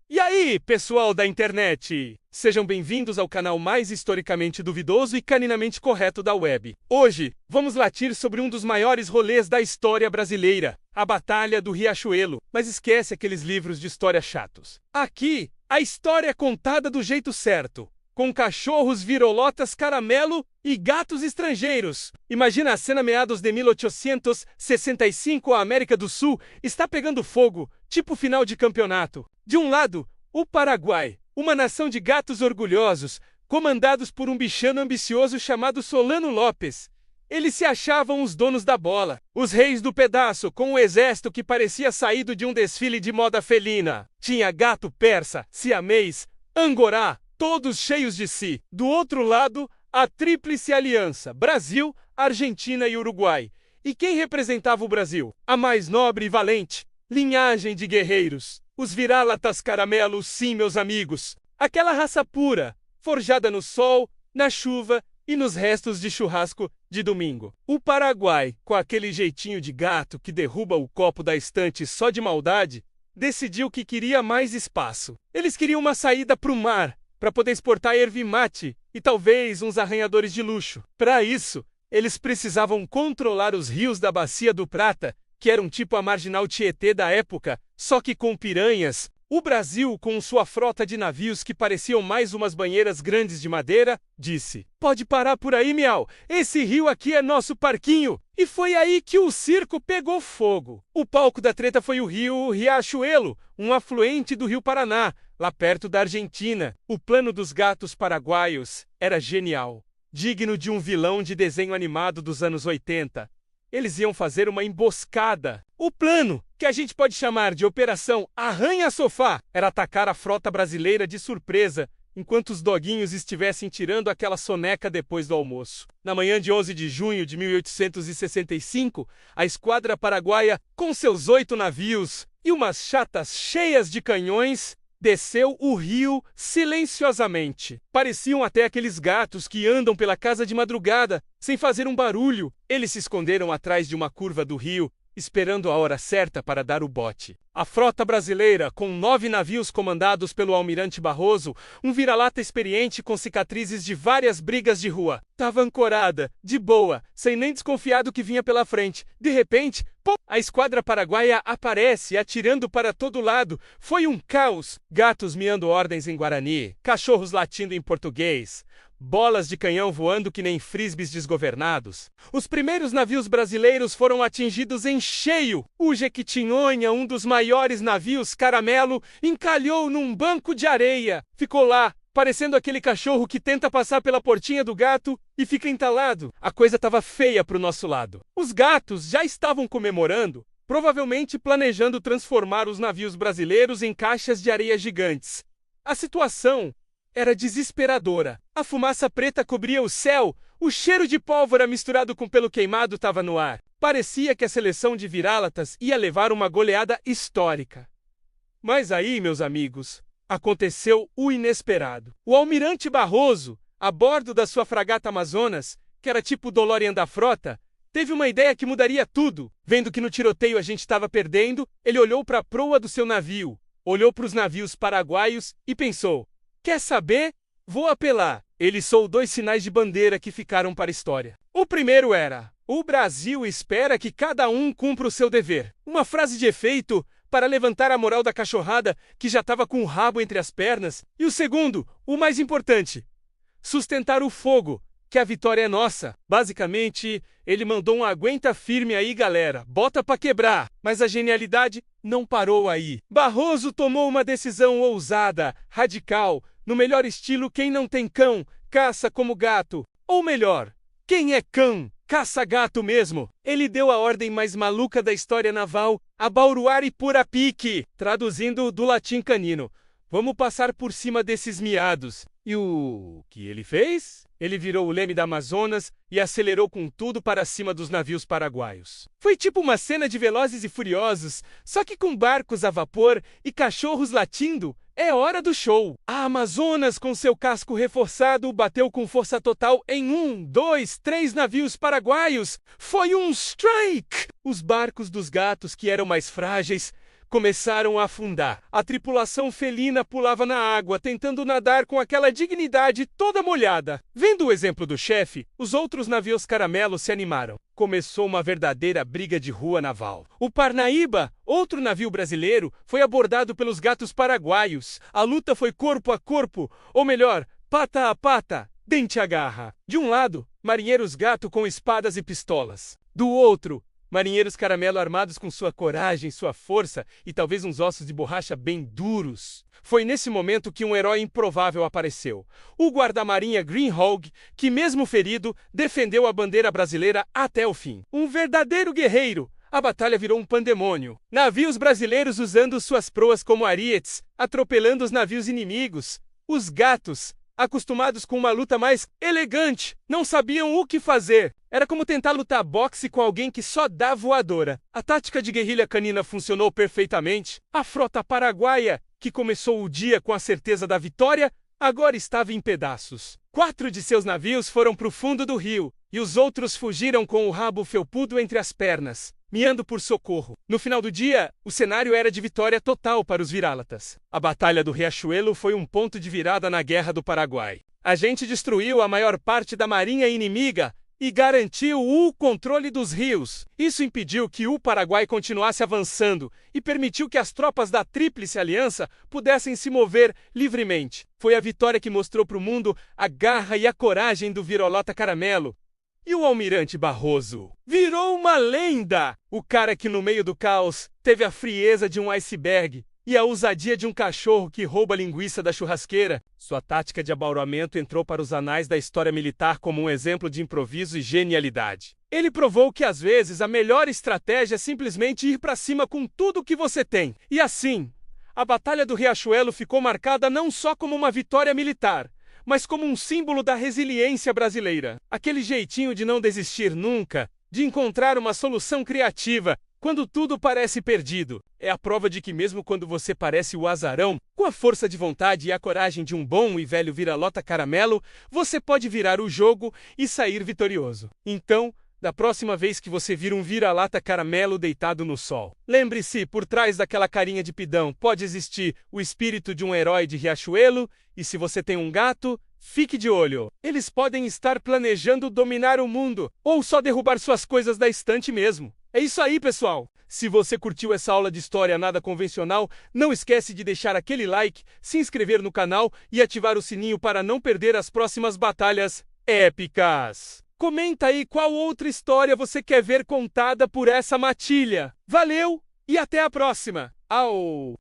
E aí, pessoal da internet? Sejam bem-vindos ao canal mais historicamente duvidoso e caninamente correto da web. Hoje, vamos latir sobre um dos maiores rolês da história brasileira, a Batalha do Riachuelo. Mas esquece aqueles livros de história chatos. Aqui, a história é contada do jeito certo, com cachorros virolotas caramelo e gatos estrangeiros. Imagina a cena meados de 1865, a América do Sul está pegando fogo, tipo final de campeonato. De um lado, o Paraguai, uma nação de gatos orgulhosos, comandados por um bichano ambicioso chamado Solano Lopes. Eles se achavam os donos da bola, os reis do pedaço, com um exército que parecia saído de um desfile de moda felina. Tinha gato persa, siamês, angorá, todos cheios de si. Do outro lado, a Tríplice Aliança, Brasil, Argentina e Uruguai. E quem representava o Brasil? A mais nobre e valente linhagem de guerreiros. Os vira-latas caramelos, sim, meus amigos. Aquela raça pura, forjada no sol, na chuva e nos restos de churrasco de domingo. O Paraguai, com aquele jeitinho de gato que derruba o copo da estante só de maldade, decidiu que queria mais espaço. Eles queriam uma saída para o mar, para poder exportar erva mate e talvez uns arranhadores de luxo. Para isso, eles precisavam controlar os rios da Bacia do Prata, que era um tipo a marginal Tietê da época, só que com piranhas. O Brasil, com sua frota de navios que pareciam mais umas banheiras grandes de madeira, disse: "Pode parar por aí, miau, esse rio aqui é nosso parquinho." E foi aí que o circo pegou fogo. O palco da treta foi o rio Riachuelo, um afluente do rio Paraná, lá perto da Argentina. O plano dos gatos paraguaios era genial, digno de um vilão de desenho animado dos anos 80. Eles iam fazer uma emboscada. O plano, que a gente pode chamar de Operação Arranha-Sofá, era atacar a frota brasileira de surpresa, enquanto os doguinhos estivessem tirando aquela soneca depois do almoço. Na manhã de 11 de junho de 1865, a esquadra paraguaia, com seus 8 navios e umas chatas cheias de canhões, desceu o rio silenciosamente. Pareciam até aqueles gatos que andam pela casa de madrugada, sem fazer um barulho. Eles se esconderam atrás de uma curva do rio, esperando a hora certa para dar o bote. A frota brasileira, com 9 navios comandados pelo almirante Barroso, um vira-lata experiente com cicatrizes de várias brigas de rua, estava ancorada, de boa, sem nem desconfiar do que vinha pela frente. De repente, pô, a esquadra paraguaia aparece, atirando para todo lado. Foi um caos. Gatos miando ordens em guarani, cachorros latindo em português, bolas de canhão voando que nem frisbees desgovernados. Os primeiros navios brasileiros foram atingidos em cheio. O Jequitinhonha, um dos maiores navios caramelo, encalhou num banco de areia. Ficou lá, parecendo aquele cachorro que tenta passar pela portinha do gato e fica entalado. A coisa estava feia pro nosso lado. Os gatos já estavam comemorando, provavelmente planejando transformar os navios brasileiros em caixas de areia gigantes. A situação era desesperadora. A fumaça preta cobria o céu, o cheiro de pólvora misturado com pelo queimado estava no ar. Parecia que a seleção de vira-latas ia levar uma goleada histórica. Mas aí, meus amigos, aconteceu o inesperado. O almirante Barroso, a bordo da sua fragata Amazonas, que era tipo o DeLorean da frota, teve uma ideia que mudaria tudo. Vendo que no tiroteio a gente estava perdendo, ele olhou para a proa do seu navio, olhou para os navios paraguaios e pensou: "Quer saber? Vou apelar." Ele soou 2 sinais de bandeira que ficaram para a história. O primeiro era: "O Brasil espera que cada um cumpra o seu dever." Uma frase de efeito para levantar a moral da cachorrada que já estava com o rabo entre as pernas. E o segundo, o mais importante: sustentar o fogo, que a vitória é nossa. Basicamente, ele mandou um aguenta firme aí, galera, bota pra quebrar. Mas a genialidade não parou aí. Barroso tomou uma decisão ousada, radical, no melhor estilo quem não tem cão, caça como gato. Ou melhor, quem é cão, caça gato mesmo. Ele deu a ordem mais maluca da história naval, a Bauruari pura pique, traduzindo do latim canino: "Vamos passar por cima desses miados." E o que ele fez? Ele virou o leme da Amazonas e acelerou com tudo para cima dos navios paraguaios. Foi tipo uma cena de Velozes e Furiosos, só que com barcos a vapor e cachorros latindo. É hora do show. A Amazonas, com seu casco reforçado, bateu com força total em 1, 2, 3 navios paraguaios. Foi um strike! Os barcos dos gatos, que eram mais frágeis, começaram a afundar. A tripulação felina pulava na água, tentando nadar com aquela dignidade toda molhada. Vendo o exemplo do chefe, os outros navios caramelo se animaram. Começou uma verdadeira briga de rua naval. O Parnaíba, outro navio brasileiro, foi abordado pelos gatos paraguaios. A luta foi corpo a corpo, ou melhor, pata a pata, dente a garra. De um lado, marinheiros gato com espadas e pistolas. Do outro, marinheiros caramelo armados com sua coragem, sua força e talvez uns ossos de borracha bem duros. Foi nesse momento que um herói improvável apareceu. O guarda-marinha Greenhog, que mesmo ferido, defendeu a bandeira brasileira até o fim. Um verdadeiro guerreiro. A batalha virou um pandemônio. Navios brasileiros usando suas proas como arietes, atropelando os navios inimigos. Os gatos, acostumados com uma luta mais elegante, não sabiam o que fazer. Era como tentar lutar boxe com alguém que só dá voadora. A tática de guerrilha canina funcionou perfeitamente. A frota paraguaia, que começou o dia com a certeza da vitória, agora estava em pedaços. 4 de seus navios foram para o fundo do rio, e os outros fugiram com o rabo felpudo entre as pernas, miando por socorro. No final do dia, o cenário era de vitória total para os vira-latas. A Batalha do Riachuelo foi um ponto de virada na Guerra do Paraguai. A gente destruiu a maior parte da marinha inimiga e garantiu o controle dos rios. Isso impediu que o Paraguai continuasse avançando e permitiu que as tropas da Tríplice Aliança pudessem se mover livremente. Foi a vitória que mostrou para o mundo a garra e a coragem do vira-lata caramelo. E o almirante Barroso virou uma lenda! O cara que no meio do caos teve a frieza de um iceberg e a ousadia de um cachorro que rouba a linguiça da churrasqueira. Sua tática de abauramento entrou para os anais da história militar como um exemplo de improviso e genialidade. Ele provou que às vezes a melhor estratégia é simplesmente ir para cima com tudo que você tem. E assim, a Batalha do Riachuelo ficou marcada não só como uma vitória militar, mas como um símbolo da resiliência brasileira. Aquele jeitinho de não desistir nunca, de encontrar uma solução criativa quando tudo parece perdido. É a prova de que mesmo quando você parece o azarão, com a força de vontade e a coragem de um bom e velho vira-lata caramelo, você pode virar o jogo e sair vitorioso. Então, da próxima vez que você vir um vira-lata caramelo deitado no sol, lembre-se, por trás daquela carinha de pidão pode existir o espírito de um herói de Riachuelo, e se você tem um gato, fique de olho. Eles podem estar planejando dominar o mundo, ou só derrubar suas coisas da estante mesmo. É isso aí, pessoal! Se você curtiu essa aula de história nada convencional, não esquece de deixar aquele like, se inscrever no canal e ativar o sininho para não perder as próximas batalhas épicas. Comenta aí qual outra história você quer ver contada por essa matilha. Valeu e até a próxima! Au!